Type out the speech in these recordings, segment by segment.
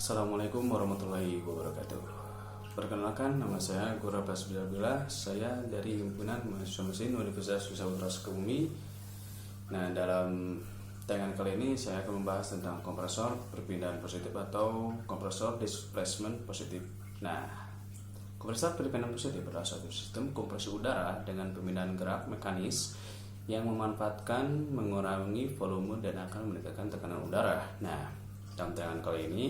Assalamualaikum warahmatullahi wabarakatuh. Perkenalkan, nama saya Gora Basbilabila. Saya dari Himpunan Mahasiswa Mesin Universitas Wisawatra Sukabumi. Nah, dalam tayangan kali ini saya akan membahas tentang kompresor perpindahan positif atau kompresor displacement positif. Nah, kompresor perpindahan positif adalah suatu sistem kompresi udara dengan pemindahan gerak mekanis yang memanfaatkan mengurangi volume dan akan meningkatkan tekanan udara. Nah, dalam tayangan kali ini,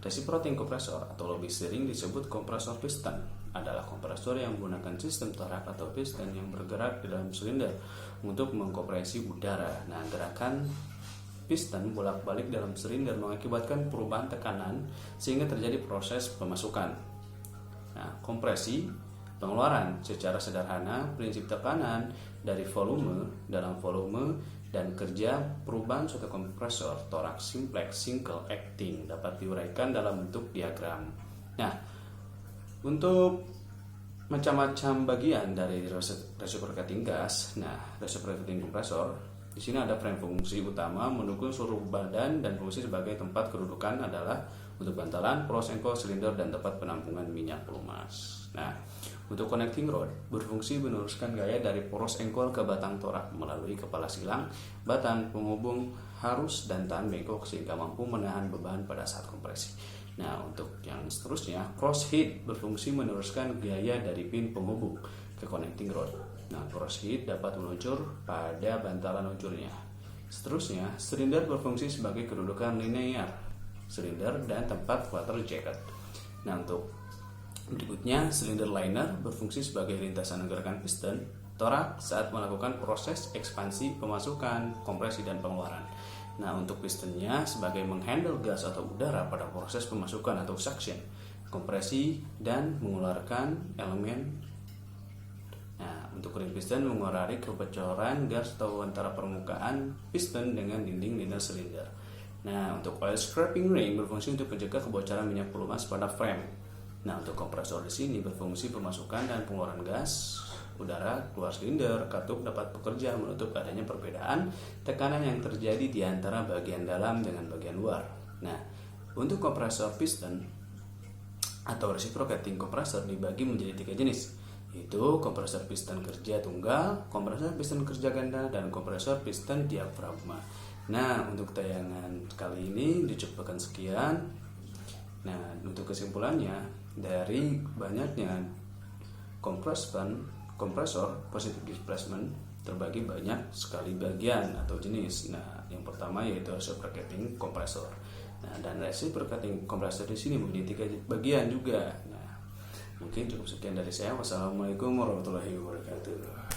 reciprocating kompresor atau lebih sering disebut kompresor piston adalah kompresor yang menggunakan sistem torak atau piston yang bergerak di dalam silinder untuk mengkompresi udara. Nah, gerakan piston bolak-balik dalam silinder mengakibatkan perubahan tekanan sehingga terjadi proses pemasukan. Nah, kompresi pengeluaran secara sederhana prinsip tekanan dari volume dalam volume dan kerja perubahan suatu kompresor torak simplex single acting dapat diuraikan dalam bentuk diagram. Nah, untuk macam-macam bagian dari reciprocating gas, reciprocating kompresor, di sini ada frame fungsi utama mendukung seluruh badan dan fungsi sebagai tempat kedudukan adalah untuk bantalan, poros engkol, silinder, dan tempat penampungan minyak pelumas. Nah, untuk connecting rod berfungsi meneruskan gaya dari poros engkol ke batang torak melalui kepala silang, batang, penghubung, harus, dan tahan bengkok sehingga mampu menahan beban pada saat kompresi. Nah, untuk yang seterusnya, cross head berfungsi meneruskan gaya dari pin penghubung ke connecting rod. Nah, cross head dapat meluncur pada bantalan luncurnya. Seterusnya, silinder berfungsi sebagai kedudukan linear silinder dan tempat water jacket. Nah, untuk berikutnya, silinder liner berfungsi sebagai lintasan gerakan piston torak saat melakukan proses ekspansi, pemasukan, kompresi, dan pengeluaran. Nah, untuk pistonnya sebagai menghandle gas atau udara pada proses pemasukan atau suction, kompresi, dan mengeluarkan elemen. Nah, untuk ring piston mengurangi kebocoran gas atau antara permukaan piston dengan dinding liner silinder. Nah, untuk oil scraping ring berfungsi untuk mencegah kebocoran minyak pelumas pada frame. Nah, untuk kompresor di sini berfungsi pemasukan dan pengeluaran gas udara keluar silinder. Katup dapat bekerja menutup adanya perbedaan tekanan yang terjadi di antara bagian dalam dengan bagian luar. Nah, untuk kompresor piston atau reciprocating kompresor dibagi menjadi 3 jenis, yaitu kompresor piston kerja tunggal, kompresor piston kerja ganda, dan kompresor piston diafragma. Nah, untuk tayangan kali ini dicukupkan sekian. Nah, untuk kesimpulannya, dari banyaknya kompresor positive displacement terbagi banyak sekali bagian atau jenis. Nah, yang pertama yaitu reciprocating kompresor. Nah, dan reciprocating kompresor di sini memiliki 3 bagian juga. Nah, mungkin cukup sekian dari saya. Wassalamualaikum warahmatullahi wabarakatuh.